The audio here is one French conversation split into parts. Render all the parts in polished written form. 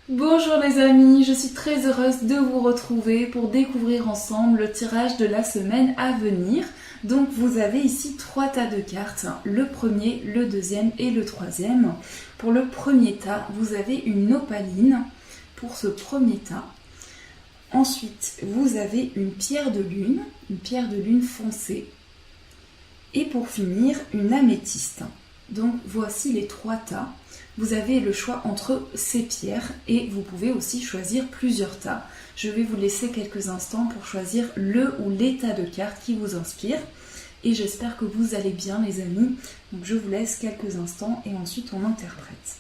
Bonjour les amis, je suis très heureuse de vous retrouver pour découvrir ensemble le tirage de la semaine à venir. Donc vous avez ici 3 tas de cartes, le premier, le deuxième et le troisième. Pour le premier tas, vous avez une opaline pour ce premier tas. Ensuite, vous avez une pierre de lune foncée. Et pour finir, une améthyste. Donc voici les 3 tas. Vous avez le choix entre ces pierres et vous pouvez aussi choisir plusieurs tas. Je vais vous laisser quelques instants pour choisir le ou les tas de cartes qui vous inspirent. Et j'espère que vous allez bien les amis. Donc je vous laisse quelques instants et ensuite on interprète.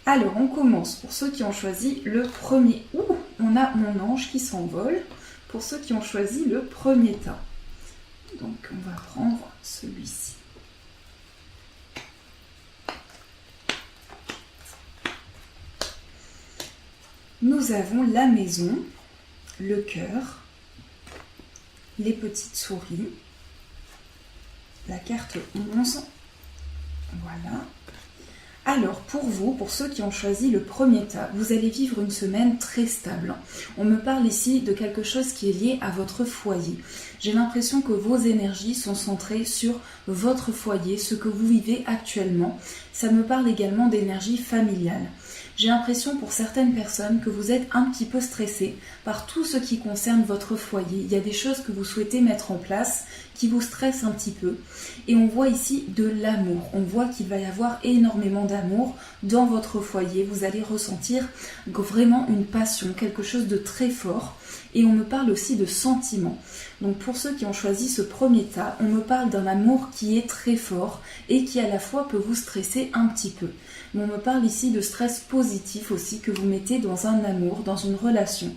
Alors on commence pour ceux qui ont choisi le premier. Ouh, on a mon ange qui s'envole. Pour ceux qui ont choisi le premier tas. Donc on va prendre celui-ci. Nous avons la maison, le cœur, les petites souris, la carte 11, voilà. Alors pour vous, pour ceux qui ont choisi le premier tas, vous allez vivre une semaine très stable. On me parle ici de quelque chose qui est lié à votre foyer. J'ai l'impression que vos énergies sont centrées sur votre foyer, ce que vous vivez actuellement. Ça me parle également d'énergie familiale. J'ai l'impression pour certaines personnes que vous êtes un petit peu stressé par tout ce qui concerne votre foyer. Il y a des choses que vous souhaitez mettre en place qui vous stressent un petit peu. Et on voit ici de l'amour. On voit qu'il va y avoir énormément d'amour dans votre foyer. Vous allez ressentir vraiment une passion, quelque chose de très fort. Et on me parle aussi de sentiments. Donc pour ceux qui ont choisi ce premier tas, on me parle d'un amour qui est très fort et qui à la fois peut vous stresser un petit peu. Mais on me parle ici de stress positif aussi que vous mettez dans un amour, dans une relation.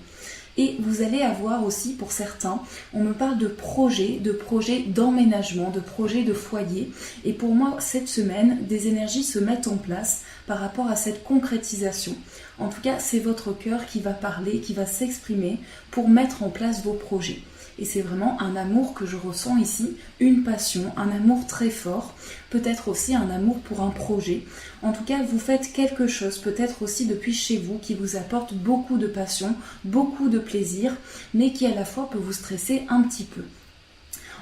Et vous allez avoir aussi, pour certains, on me parle de projets d'emménagement, de projets de foyer. Et pour moi, cette semaine, des énergies se mettent en place par rapport à cette concrétisation. En tout cas, c'est votre cœur qui va parler, qui va s'exprimer pour mettre en place vos projets. Et c'est vraiment un amour que je ressens ici, une passion, un amour très fort, peut-être aussi un amour pour un projet. En tout cas, vous faites quelque chose, peut-être aussi depuis chez vous, qui vous apporte beaucoup de passion, beaucoup de plaisir, mais qui à la fois peut vous stresser un petit peu.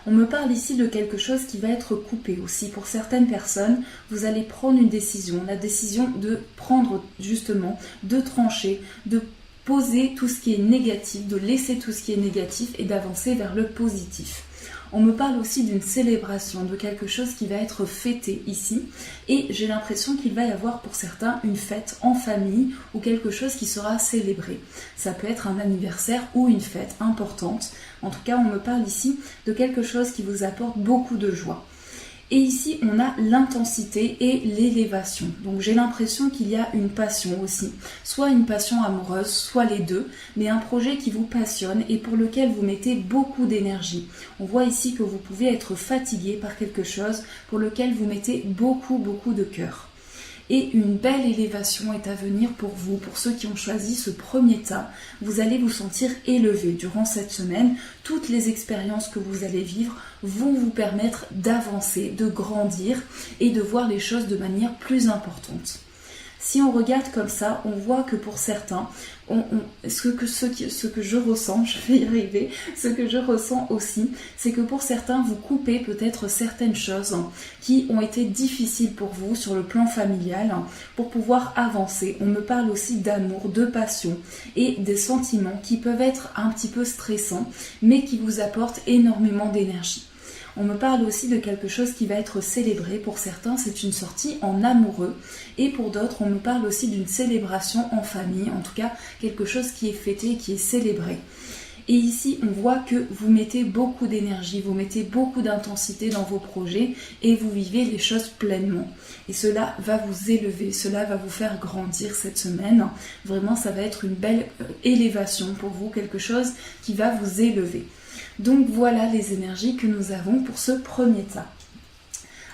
On me parle ici de quelque chose qui va être coupé aussi. Pour certaines personnes, vous allez prendre une décision, la décision de prendre justement, de trancher, de poser tout ce qui est négatif, de laisser tout ce qui est négatif et d'avancer vers le positif. On me parle aussi d'une célébration, de quelque chose qui va être fêté ici. Et j'ai l'impression qu'il va y avoir pour certains une fête en famille ou quelque chose qui sera célébré. Ça peut être un anniversaire ou une fête importante. En tout cas, on me parle ici de quelque chose qui vous apporte beaucoup de joie. Et ici, on a l'intensité et l'élévation. Donc j'ai l'impression qu'il y a une passion aussi. Soit une passion amoureuse, soit les deux. Mais un projet qui vous passionne et pour lequel vous mettez beaucoup d'énergie. On voit ici que vous pouvez être fatigué par quelque chose pour lequel vous mettez beaucoup de cœur. Et une belle élévation est à venir pour vous, pour ceux qui ont choisi ce premier tas. Vous allez vous sentir élevé durant cette semaine. Toutes les expériences que vous allez vivre vont vous permettre d'avancer, de grandir et de voir les choses de manière plus importante. Si on regarde comme ça, on voit que pour certains, ce que je ressens, je vais y arriver, ce que je ressens aussi, c'est que pour certains, vous coupez peut-être certaines choses qui ont été difficiles pour vous sur le plan familial pour pouvoir avancer. On me parle aussi d'amour, de passion et des sentiments qui peuvent être un petit peu stressants, mais qui vous apportent énormément d'énergie. On me parle aussi de quelque chose qui va être célébré. Pour certains, c'est une sortie en amoureux. Et pour d'autres, on me parle aussi d'une célébration en famille. En tout cas, quelque chose qui est fêté, qui est célébré. Et ici, on voit que vous mettez beaucoup d'énergie, vous mettez beaucoup d'intensité dans vos projets et vous vivez les choses pleinement. Et cela va vous élever, cela va vous faire grandir cette semaine. Vraiment, ça va être une belle élévation pour vous, quelque chose qui va vous élever. Donc voilà les énergies que nous avons pour ce premier tas.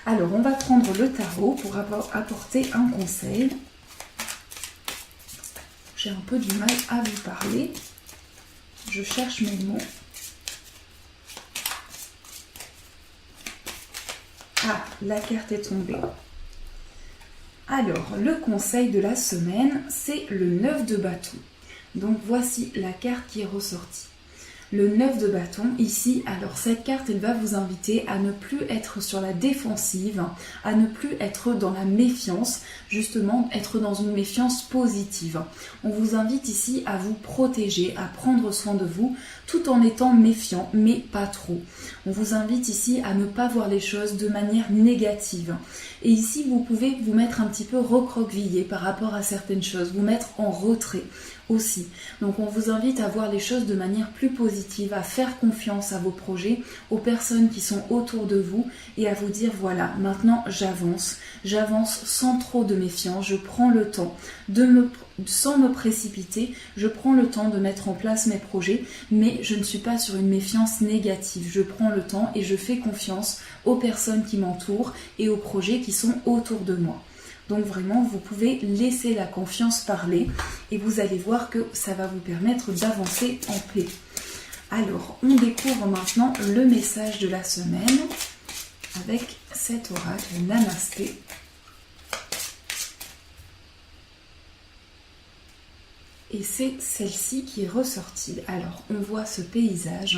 Alors on va prendre le tarot pour apporter un conseil. J'ai un peu du mal à vous parler. Je cherche mes mots. Ah, la carte est tombée. Alors, le conseil de la semaine, c'est le 9 de bâton. Donc voici la carte qui est ressortie. Le 9 de bâton, ici, alors cette carte, elle va vous inviter à ne plus être sur la défensive, à ne plus être dans la méfiance, justement être dans une méfiance positive. On vous invite ici à vous protéger, à prendre soin de vous, tout en étant méfiant, mais pas trop. On vous invite ici à ne pas voir les choses de manière négative. Et ici, vous pouvez vous mettre un petit peu recroquevillé par rapport à certaines choses, vous mettre en retrait aussi. Donc on vous invite à voir les choses de manière plus positive, à faire confiance à vos projets, aux personnes qui sont autour de vous et à vous dire voilà, maintenant j'avance sans trop de méfiance, je prends le temps sans me précipiter, je prends le temps de mettre en place mes projets, mais je ne suis pas sur une méfiance négative, je prends le temps et je fais confiance aux personnes qui m'entourent et aux projets qui sont autour de moi. Donc vraiment, vous pouvez laisser la confiance parler et vous allez voir que ça va vous permettre d'avancer en paix. Alors, on découvre maintenant le message de la semaine avec cet oracle Namasté. Et c'est celle-ci qui est ressortie. Alors, on voit ce paysage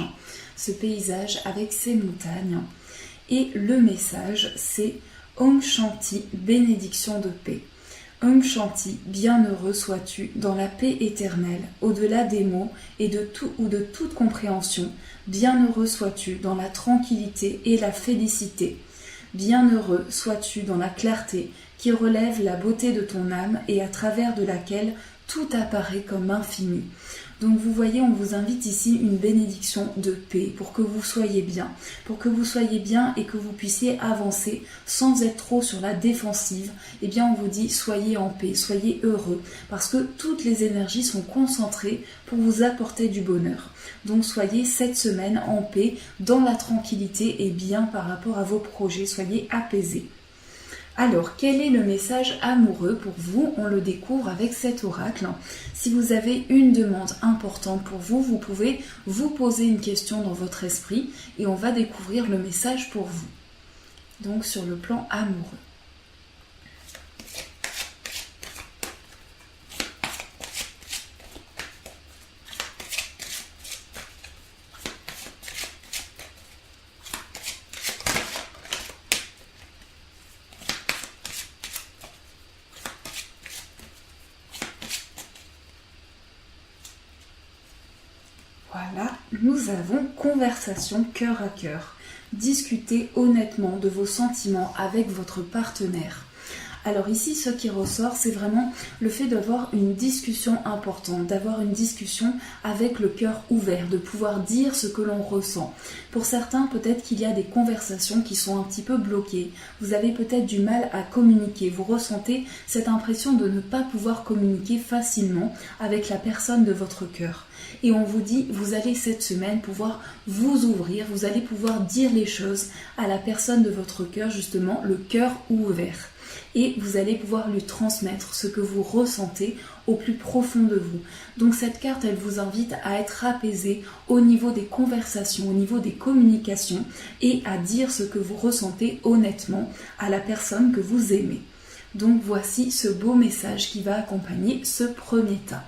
avec ces montagnes. Et le message, c'est Om Shanti, bénédiction de paix. Om Shanti, bienheureux sois-tu dans la paix éternelle, au-delà des mots et de tout ou de toute compréhension. Bienheureux sois-tu dans la tranquillité et la félicité. Bienheureux sois-tu dans la clarté qui relève la beauté de ton âme et à travers de laquelle tout apparaît comme infini. Donc vous voyez, on vous invite ici une bénédiction de paix pour que vous soyez bien. Pour que vous soyez bien et que vous puissiez avancer sans être trop sur la défensive. Eh bien on vous dit soyez en paix, soyez heureux. Parce que toutes les énergies sont concentrées pour vous apporter du bonheur. Donc soyez cette semaine en paix, dans la tranquillité et bien par rapport à vos projets. Soyez apaisés. Alors, quel est le message amoureux pour vous? On le découvre avec cet oracle. Si vous avez une demande importante pour vous, vous pouvez vous poser une question dans votre esprit et on va découvrir le message pour vous. Donc, sur le plan amoureux. Voilà, nous avons conversation cœur à cœur. Discutez honnêtement de vos sentiments avec votre partenaire. Alors ici, ce qui ressort, c'est vraiment le fait d'avoir une discussion importante, d'avoir une discussion avec le cœur ouvert, de pouvoir dire ce que l'on ressent. Pour certains, peut-être qu'il y a des conversations qui sont un petit peu bloquées. Vous avez peut-être du mal à communiquer. Vous ressentez cette impression de ne pas pouvoir communiquer facilement avec la personne de votre cœur. Et on vous dit, vous allez cette semaine pouvoir vous ouvrir, vous allez pouvoir dire les choses à la personne de votre cœur, justement, le cœur ouvert. Et vous allez pouvoir lui transmettre ce que vous ressentez au plus profond de vous. Donc cette carte, elle vous invite à être apaisé au niveau des conversations, au niveau des communications et à dire ce que vous ressentez honnêtement à la personne que vous aimez. Donc voici ce beau message qui va accompagner ce premier tas.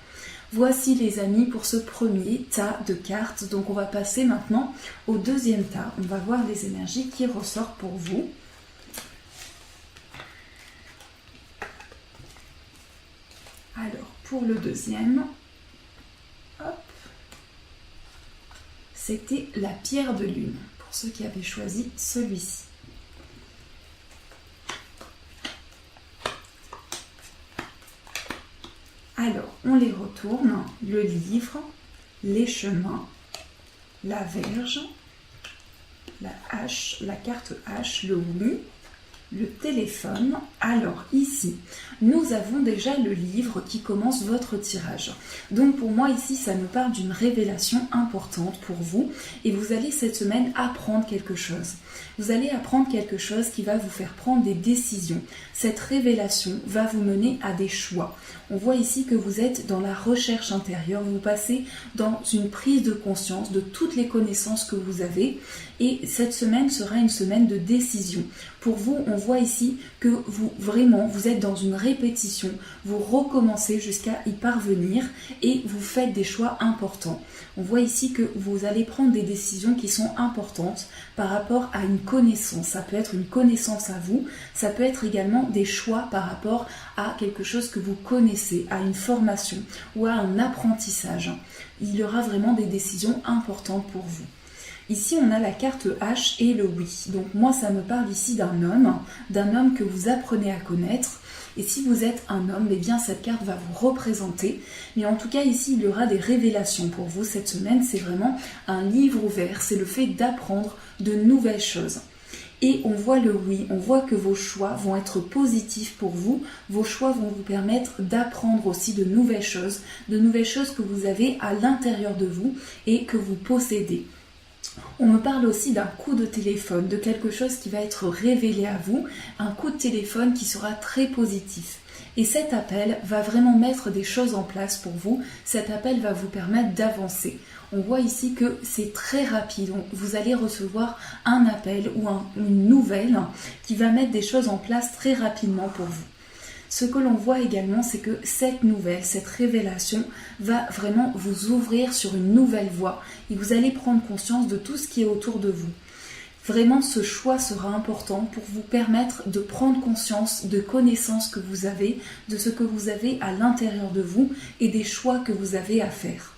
Voici les amis pour ce premier tas de cartes. Donc on va passer maintenant au deuxième tas. On va voir les énergies qui ressortent pour vous. Alors, pour le deuxième, c'était la pierre de lune, pour ceux qui avaient choisi celui-ci. Alors, on les retourne, le livre, les chemins, la verge, la hache, la carte hache, le oui, le téléphone. Alors ici, nous avons déjà le livre qui commence votre tirage. Donc pour moi ici, ça nous parle d'une révélation importante pour vous et vous allez cette semaine apprendre quelque chose. Vous allez apprendre quelque chose qui va vous faire prendre des décisions. Cette révélation va vous mener à des choix. On voit ici que vous êtes dans la recherche intérieure, vous passez dans une prise de conscience de toutes les connaissances que vous avez et cette semaine sera une semaine de décision. Pour vous, on voit ici que vous êtes dans une répétition, vous recommencez jusqu'à y parvenir et vous faites des choix importants. On voit ici que vous allez prendre des décisions qui sont importantes par rapport à une connaissance. Ça peut être une connaissance à vous, ça peut être également des choix par rapport à quelque chose que vous connaissez, à une formation ou à un apprentissage. Il y aura vraiment des décisions importantes pour vous. Ici, on a la carte H et le oui. Donc moi, ça me parle ici d'un homme que vous apprenez à connaître. Et si vous êtes un homme, eh bien cette carte va vous représenter. Mais en tout cas, ici, il y aura des révélations pour vous cette semaine. C'est vraiment un livre ouvert. C'est le fait d'apprendre de nouvelles choses. Et on voit le oui, on voit que vos choix vont être positifs pour vous. Vos choix vont vous permettre d'apprendre aussi de nouvelles choses que vous avez à l'intérieur de vous et que vous possédez. On me parle aussi d'un coup de téléphone, de quelque chose qui va être révélé à vous, un coup de téléphone qui sera très positif. Et cet appel va vraiment mettre des choses en place pour vous, cet appel va vous permettre d'avancer. On voit ici que c'est très rapide, vous allez recevoir un appel ou une nouvelle qui va mettre des choses en place très rapidement pour vous. Ce que l'on voit également, c'est que cette nouvelle, cette révélation va vraiment vous ouvrir sur une nouvelle voie et vous allez prendre conscience de tout ce qui est autour de vous. Vraiment, ce choix sera important pour vous permettre de prendre conscience de connaissances que vous avez, de ce que vous avez à l'intérieur de vous et des choix que vous avez à faire.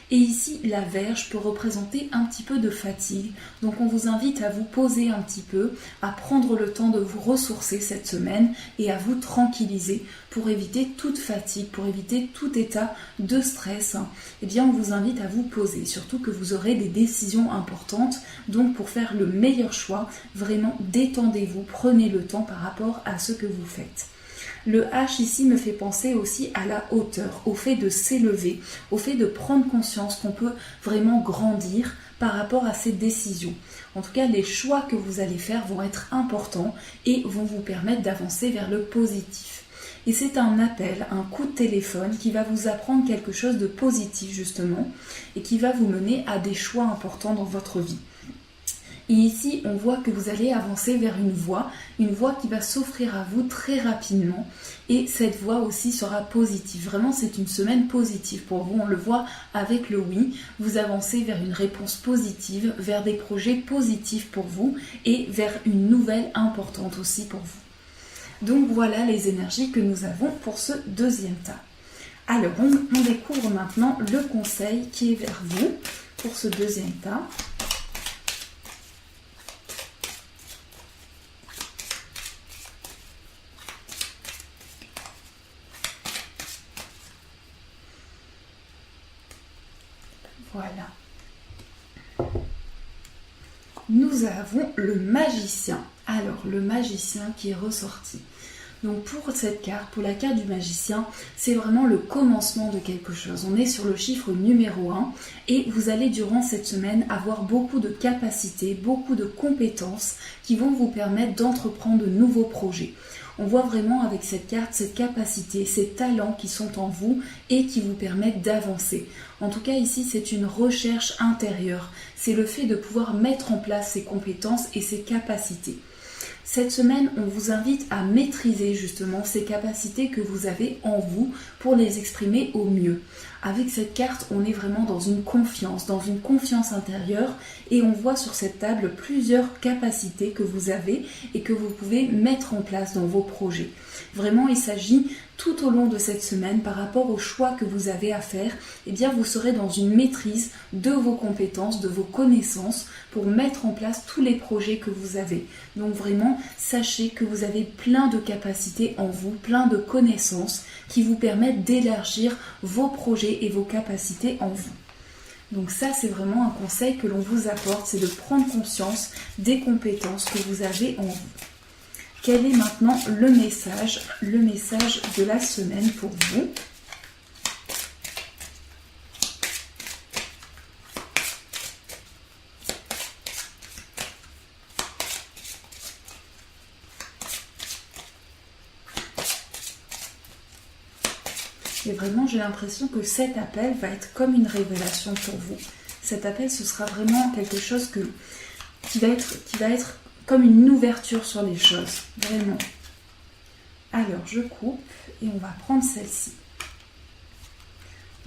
Et ici, la Vierge peut représenter un petit peu de fatigue. Donc on vous invite à vous poser un petit peu, à prendre le temps de vous ressourcer cette semaine et à vous tranquilliser pour éviter toute fatigue, pour éviter tout état de stress. Eh bien, on vous invite à vous poser, surtout que vous aurez des décisions importantes. Donc pour faire le meilleur choix, vraiment détendez-vous, prenez le temps par rapport à ce que vous faites. Le H ici me fait penser aussi à la hauteur, au fait de s'élever, au fait de prendre conscience qu'on peut vraiment grandir par rapport à ces décisions. En tout cas, les choix que vous allez faire vont être importants et vont vous permettre d'avancer vers le positif. Et c'est un appel, un coup de téléphone qui va vous apprendre quelque chose de positif justement et qui va vous mener à des choix importants dans votre vie. Et ici, on voit que vous allez avancer vers une voie qui va s'offrir à vous très rapidement. Et cette voie aussi sera positive. Vraiment, c'est une semaine positive pour vous. On le voit avec le oui. Vous avancez vers une réponse positive, vers des projets positifs pour vous et vers une nouvelle importante aussi pour vous. Donc voilà les énergies que nous avons pour ce deuxième tas. Alors, on découvre maintenant le conseil qui est vers vous pour ce deuxième tas. Voilà. Nous avons le magicien. Alors, le magicien qui est ressorti. Donc pour cette carte, pour la carte du magicien, c'est vraiment le commencement de quelque chose. On est sur le chiffre numéro 1 et vous allez durant cette semaine avoir beaucoup de capacités, beaucoup de compétences qui vont vous permettre d'entreprendre de nouveaux projets. On voit vraiment avec cette carte, cette capacité, ces talents qui sont en vous et qui vous permettent d'avancer. En tout cas ici, c'est une recherche intérieure. C'est le fait de pouvoir mettre en place ces compétences et ces capacités. Cette semaine, on vous invite à maîtriser justement ces capacités que vous avez en vous pour les exprimer au mieux. Avec cette carte, on est vraiment dans une confiance intérieure et on voit sur cette table plusieurs capacités que vous avez et que vous pouvez mettre en place dans vos projets. Vraiment, il s'agit tout au long de cette semaine par rapport aux choix que vous avez à faire, eh bien vous serez dans une maîtrise de vos compétences, de vos connaissances pour mettre en place tous les projets que vous avez. Donc vraiment, sachez que vous avez plein de capacités en vous, plein de connaissances qui vous permettent d'élargir vos projets et vos capacités en vous. Donc ça, c'est vraiment un conseil que l'on vous apporte, c'est de prendre conscience des compétences que vous avez en vous. Quel est maintenant le message de la semaine pour vous? Et vraiment, j'ai l'impression que cet appel va être comme une révélation pour vous. Cet appel, ce sera vraiment quelque chose qui va être comme une ouverture sur les choses, vraiment. Alors, je coupe et on va prendre celle-ci.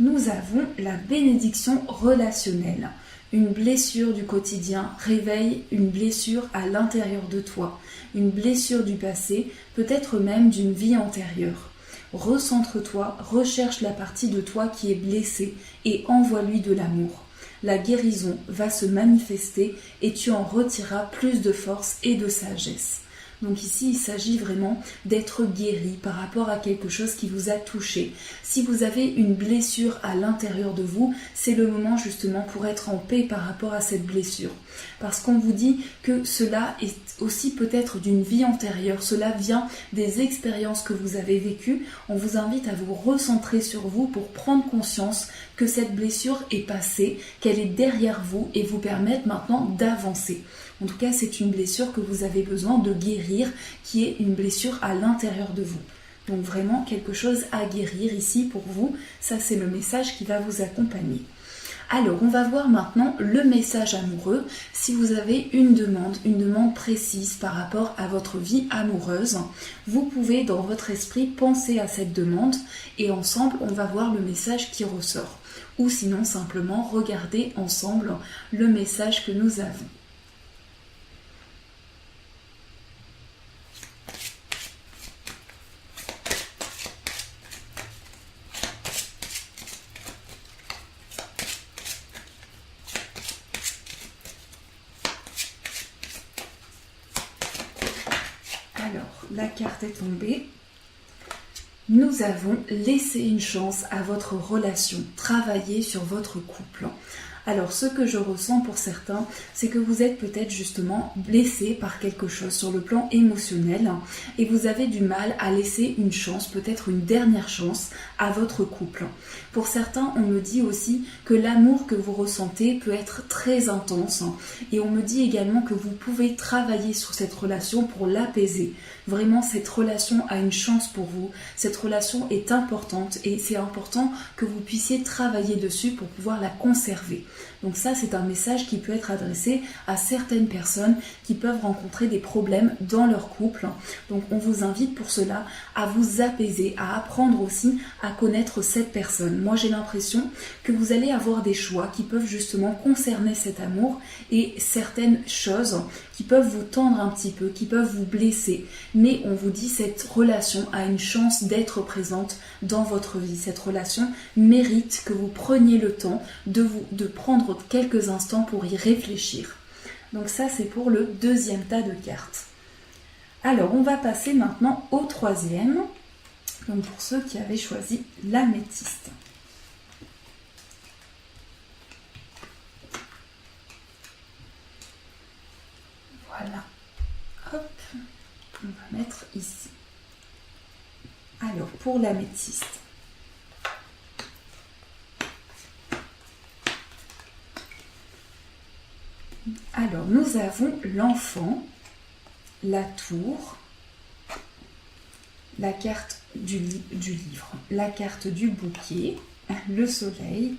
Nous avons la bénédiction relationnelle. Une blessure du quotidien réveille une blessure à l'intérieur de toi, une blessure du passé, peut-être même d'une vie antérieure. Recentre-toi, recherche la partie de toi qui est blessée et envoie-lui de l'amour. La guérison va se manifester et tu en retireras plus de force et de sagesse. Donc ici, il s'agit vraiment d'être guéri par rapport à quelque chose qui vous a touché. Si vous avez une blessure à l'intérieur de vous, c'est le moment justement pour être en paix par rapport à cette blessure. Parce qu'on vous dit que cela est aussi peut-être d'une vie antérieure, cela vient des expériences que vous avez vécues. On vous invite à vous recentrer sur vous pour prendre conscience que cette blessure est passée, qu'elle est derrière vous et vous permettre maintenant d'avancer. En tout cas, c'est une blessure que vous avez besoin de guérir, qui est une blessure à l'intérieur de vous. Donc vraiment quelque chose à guérir ici pour vous. Ça, c'est le message qui va vous accompagner. Alors, on va voir maintenant le message amoureux. Si vous avez une demande précise par rapport à votre vie amoureuse, vous pouvez dans votre esprit penser à cette demande et ensemble, on va voir le message qui ressort. Ou sinon, simplement regarder ensemble le message que nous avons. Alors, la carte est tombée. Nous avons laissé une chance à votre relation, travailler sur votre couple. Alors, ce que je ressens pour certains, c'est que vous êtes peut-être justement blessé par quelque chose sur le plan émotionnel et vous avez du mal à laisser une chance, peut-être une dernière chance à votre couple. Pour certains, on me dit aussi que l'amour que vous ressentez peut être très intense et on me dit également que vous pouvez travailler sur cette relation pour l'apaiser. Vraiment, cette relation a une chance pour vous, cette relation est importante et c'est important que vous puissiez travailler dessus pour pouvoir la conserver. Donc ça, c'est un message qui peut être adressé à certaines personnes qui peuvent rencontrer des problèmes dans leur couple. Donc on vous invite pour cela à vous apaiser, à apprendre aussi à connaître cette personne. Moi, j'ai l'impression que vous allez avoir des choix qui peuvent justement concerner cet amour et certaines choses qui peuvent vous tendre un petit peu, qui peuvent vous blesser. Mais on vous dit cette relation a une chance d'être présente dans votre vie. Cette relation mérite que vous preniez le temps de prendre quelques instants pour y réfléchir. Donc ça, c'est pour le deuxième tas de cartes. Alors, on va passer maintenant au troisième. Donc pour ceux qui avaient choisi l'améthyste. Voilà. Hop, on va mettre ici. Alors, pour l'améthyste. Alors, nous avons l'enfant, la tour, la carte du livre, la carte du bouquet, le soleil.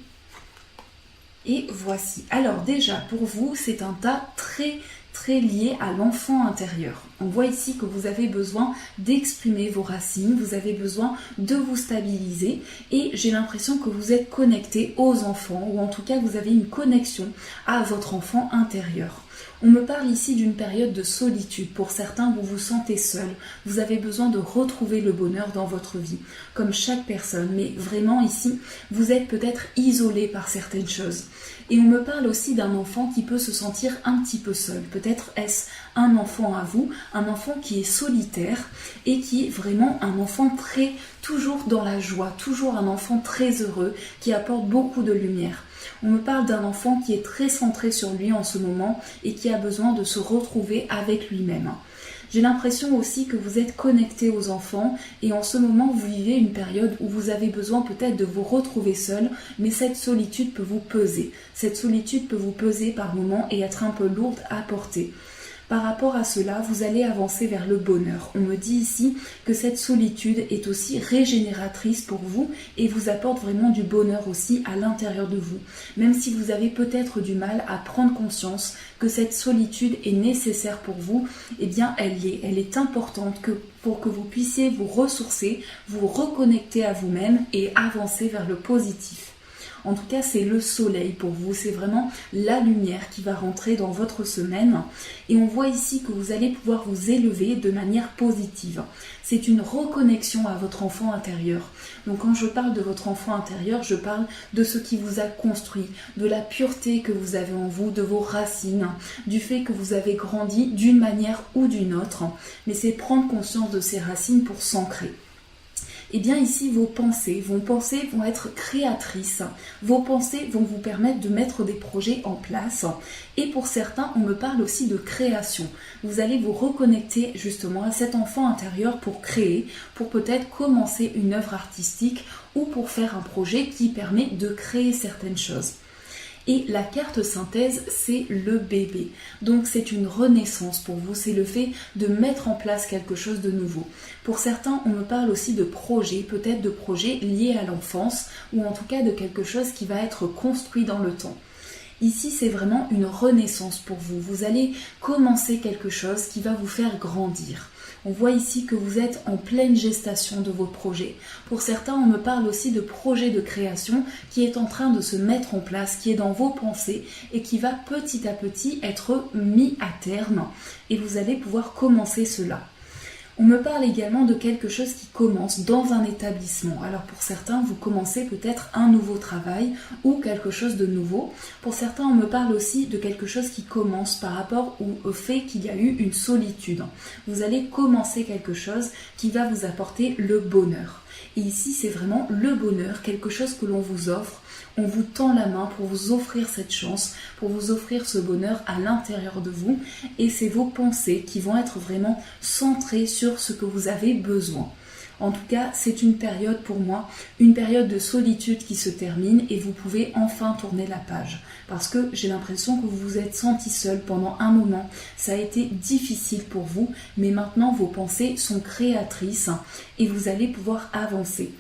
Et voici. Alors déjà, pour vous, c'est un tas très lié à l'enfant intérieur. On voit ici que vous avez besoin d'exprimer vos racines, vous avez besoin de vous stabiliser et j'ai l'impression que vous êtes connecté aux enfants ou en tout cas vous avez une connexion à votre enfant intérieur. On me parle ici d'une période de solitude. Pour certains, vous vous sentez seul. Vous avez besoin de retrouver le bonheur dans votre vie, comme chaque personne. Mais vraiment ici, vous êtes peut-être isolé par certaines choses. Et on me parle aussi d'un enfant qui peut se sentir un petit peu seul. Peut-être est-ce un enfant à vous, un enfant qui est solitaire et qui est vraiment un enfant toujours dans la joie, toujours un enfant très heureux, qui apporte beaucoup de lumière. On me parle d'un enfant qui est très centré sur lui en ce moment et qui a besoin de se retrouver avec lui-même. J'ai l'impression aussi que vous êtes connecté aux enfants et en ce moment vous vivez une période où vous avez besoin peut-être de vous retrouver seul, mais cette solitude peut vous peser. Cette solitude peut vous peser par moments et être un peu lourde à porter. Par rapport à cela, vous allez avancer vers le bonheur. On me dit ici que cette solitude est aussi régénératrice pour vous et vous apporte vraiment du bonheur aussi à l'intérieur de vous. Même si vous avez peut-être du mal à prendre conscience que cette solitude est nécessaire pour vous, eh bien elle est importante pour que vous puissiez vous ressourcer, vous reconnecter à vous-même et avancer vers le positif. En tout cas, c'est le soleil pour vous, c'est vraiment la lumière qui va rentrer dans votre semaine. Et on voit ici que vous allez pouvoir vous élever de manière positive. C'est une reconnexion à votre enfant intérieur. Donc quand je parle de votre enfant intérieur, je parle de ce qui vous a construit, de la pureté que vous avez en vous, de vos racines, du fait que vous avez grandi d'une manière ou d'une autre. Mais c'est prendre conscience de ces racines pour s'ancrer. Eh bien ici, vos pensées vont être créatrices. Vos pensées vont vous permettre de mettre des projets en place. Et pour certains, on me parle aussi de création. Vous allez vous reconnecter justement à cet enfant intérieur pour créer, pour peut-être commencer une œuvre artistique ou pour faire un projet qui permet de créer certaines choses. Et la carte synthèse, c'est le bébé. Donc c'est une renaissance pour vous, c'est le fait de mettre en place quelque chose de nouveau. Pour certains, on me parle aussi de projets, peut-être de projets liés à l'enfance, ou en tout cas de quelque chose qui va être construit dans le temps. Ici, c'est vraiment une renaissance pour vous. Vous allez commencer quelque chose qui va vous faire grandir. On voit ici que vous êtes en pleine gestation de vos projets. Pour certains, on me parle aussi de projet de création qui est en train de se mettre en place, qui est dans vos pensées et qui va petit à petit être mis à terme. Et vous allez pouvoir commencer cela. On me parle également de quelque chose qui commence dans un établissement. Alors pour certains, vous commencez peut-être un nouveau travail ou quelque chose de nouveau. Pour certains, on me parle aussi de quelque chose qui commence par rapport au fait qu'il y a eu une solitude. Vous allez commencer quelque chose qui va vous apporter le bonheur. Et ici, c'est vraiment le bonheur, quelque chose que l'on vous offre. On vous tend la main pour vous offrir cette chance, pour vous offrir ce bonheur à l'intérieur de vous. Et c'est vos pensées qui vont être vraiment centrées sur ce que vous avez besoin. En tout cas, c'est une période pour moi, une période de solitude qui se termine et vous pouvez enfin tourner la page. Parce que j'ai l'impression que vous vous êtes senti seul pendant un moment. Ça a été difficile pour vous, mais maintenant vos pensées sont créatrices et vous allez pouvoir avancer.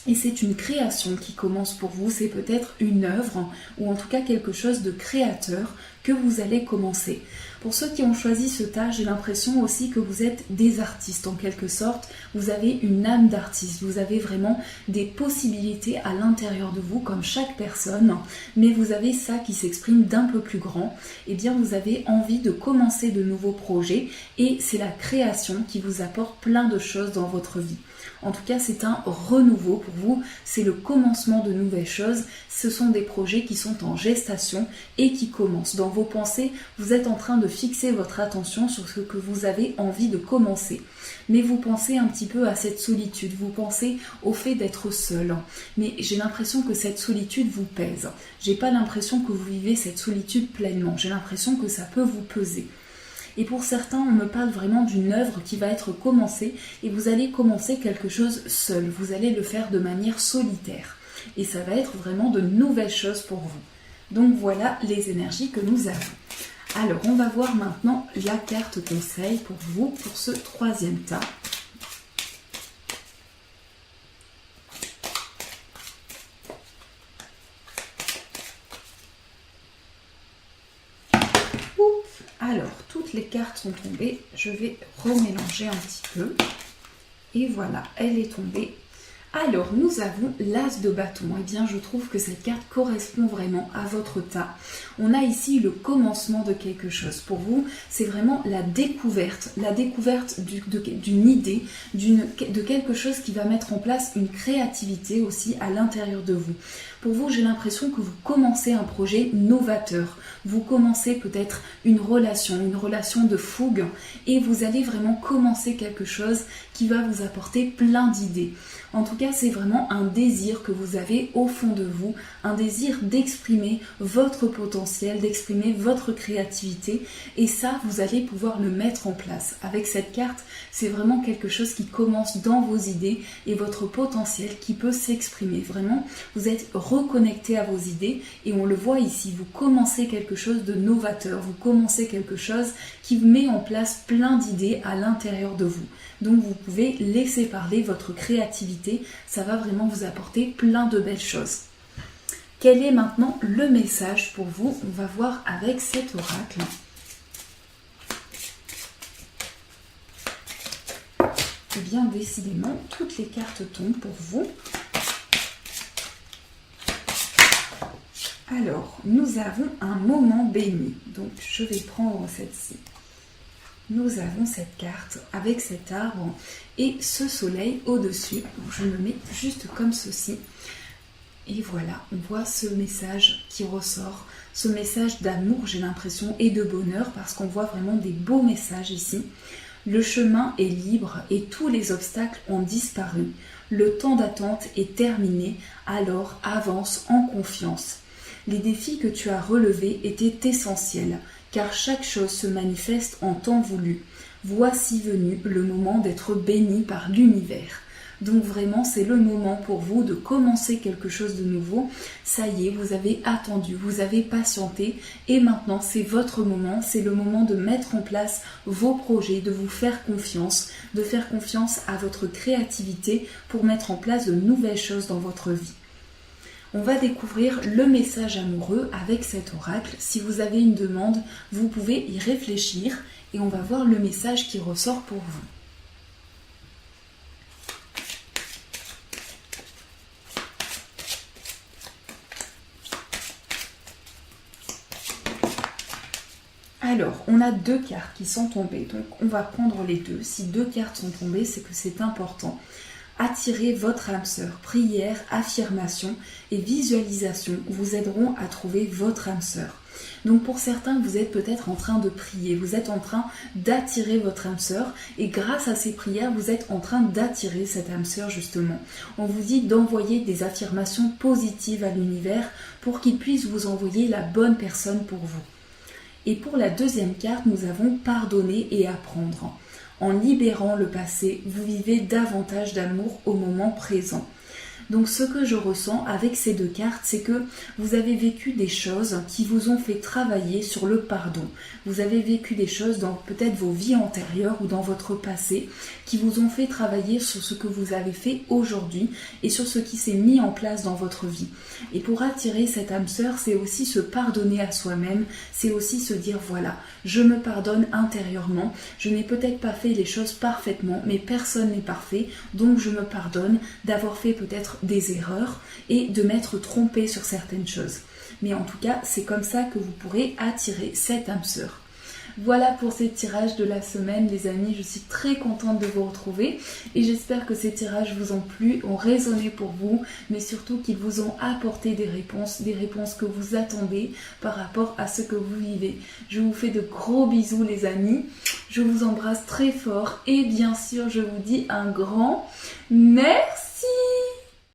Et c'est une création qui commence pour vous, c'est peut-être une œuvre ou en tout cas quelque chose de créateur que vous allez commencer. Pour ceux qui ont choisi ce tas, j'ai l'impression aussi que vous êtes des artistes en quelque sorte. Vous avez une âme d'artiste, vous avez vraiment des possibilités à l'intérieur de vous comme chaque personne, mais vous avez ça qui s'exprime d'un peu plus grand. Eh bien vous avez envie de commencer de nouveaux projets et c'est la création qui vous apporte plein de choses dans votre vie. En tout cas, c'est un renouveau pour vous, c'est le commencement de nouvelles choses. Ce sont des projets qui sont en gestation et qui commencent. Dans vos pensées, vous êtes en train de fixer votre attention sur ce que vous avez envie de commencer. Mais vous pensez un petit peu à cette solitude, vous pensez au fait d'être seul. Mais j'ai l'impression que cette solitude vous pèse. J'ai pas l'impression que vous vivez cette solitude pleinement. J'ai l'impression que ça peut vous peser. Et pour certains, on me parle vraiment d'une œuvre qui va être commencée et vous allez commencer quelque chose seul. Vous allez le faire de manière solitaire. Et ça va être vraiment de nouvelles choses pour vous. Donc voilà les énergies que nous avons. Alors, on va voir maintenant la carte conseil pour vous pour ce troisième tas. Alors, toutes les cartes sont tombées. Je vais remélanger un petit peu. Et voilà, elle est tombée. Alors, nous avons l'As de bâton. Eh bien, je trouve que cette carte correspond vraiment à votre tas. On a ici le commencement de quelque chose. Pour vous, c'est vraiment la découverte d'une idée, de quelque chose qui va mettre en place une créativité aussi à l'intérieur de vous. Pour vous, j'ai l'impression que vous commencez un projet novateur. Vous commencez peut-être une relation de fougue et vous allez vraiment commencer quelque chose qui va vous apporter plein d'idées. En tout cas, cas, c'est vraiment un désir que vous avez au fond de vous, un désir d'exprimer votre potentiel, d'exprimer votre créativité. Et ça, vous allez pouvoir le mettre en place. Avec cette carte, c'est vraiment quelque chose qui commence dans vos idées et votre potentiel qui peut s'exprimer. Vraiment, vous êtes reconnecté à vos idées et on le voit ici, vous commencez quelque chose de novateur, vous commencez quelque chose qui met en place plein d'idées à l'intérieur de vous. Donc vous pouvez laisser parler votre créativité, ça va vraiment vous apporter plein de belles choses. Quel est maintenant le message pour vous? On va voir avec cet oracle. Et bien décidément, toutes les cartes tombent pour vous. Alors, nous avons un moment béni. Donc, je vais prendre celle-ci. Nous avons cette carte avec cet arbre et ce soleil au-dessus. Donc, je me mets juste comme ceci. Et voilà, on voit ce message qui ressort. Ce message d'amour, j'ai l'impression, et de bonheur parce qu'on voit vraiment des beaux messages ici. Le chemin est libre et tous les obstacles ont disparu. Le temps d'attente est terminé, alors avance en confiance. Les défis que tu as relevés étaient essentiels, car chaque chose se manifeste en temps voulu. Voici venu le moment d'être béni par l'univers. Donc vraiment, c'est le moment pour vous de commencer quelque chose de nouveau. Ça y est, vous avez attendu, vous avez patienté et maintenant c'est votre moment. C'est le moment de mettre en place vos projets, de vous faire confiance, de faire confiance à votre créativité pour mettre en place de nouvelles choses dans votre vie. On va découvrir le message amoureux avec cet oracle. Si vous avez une demande, vous pouvez y réfléchir et on va voir le message qui ressort pour vous. Alors, on a deux cartes qui sont tombées, donc on va prendre les deux. Si deux cartes sont tombées, c'est que c'est important. Attirez votre âme sœur. Prière, affirmation et visualisation vous aideront à trouver votre âme sœur. Donc pour certains, vous êtes peut-être en train de prier, vous êtes en train d'attirer votre âme sœur et grâce à ces prières, vous êtes en train d'attirer cette âme sœur justement. On vous dit d'envoyer des affirmations positives à l'univers pour qu'il puisse vous envoyer la bonne personne pour vous. Et pour la deuxième carte, nous avons pardonner et apprendre. En libérant le passé, vous vivez davantage d'amour au moment présent. Donc ce que je ressens avec ces deux cartes, c'est que vous avez vécu des choses qui vous ont fait travailler sur le pardon. Vous avez vécu des choses dans peut-être vos vies antérieures ou dans votre passé qui vous ont fait travailler sur ce que vous avez fait aujourd'hui et sur ce qui s'est mis en place dans votre vie. Et pour attirer cette âme sœur, c'est aussi se pardonner à soi-même, c'est aussi se dire voilà, je me pardonne intérieurement, je n'ai peut-être pas fait les choses parfaitement, mais personne n'est parfait, donc je me pardonne d'avoir fait peut-être des erreurs et de m'être trompée sur certaines choses. Mais en tout cas, c'est comme ça que vous pourrez attirer cette âme sœur. Voilà pour ces tirages de la semaine les amis, je suis très contente de vous retrouver et j'espère que ces tirages vous ont plu, ont résonné pour vous, mais surtout qu'ils vous ont apporté des réponses que vous attendez par rapport à ce que vous vivez. Je vous fais de gros bisous les amis, je vous embrasse très fort et bien sûr je vous dis un grand merci.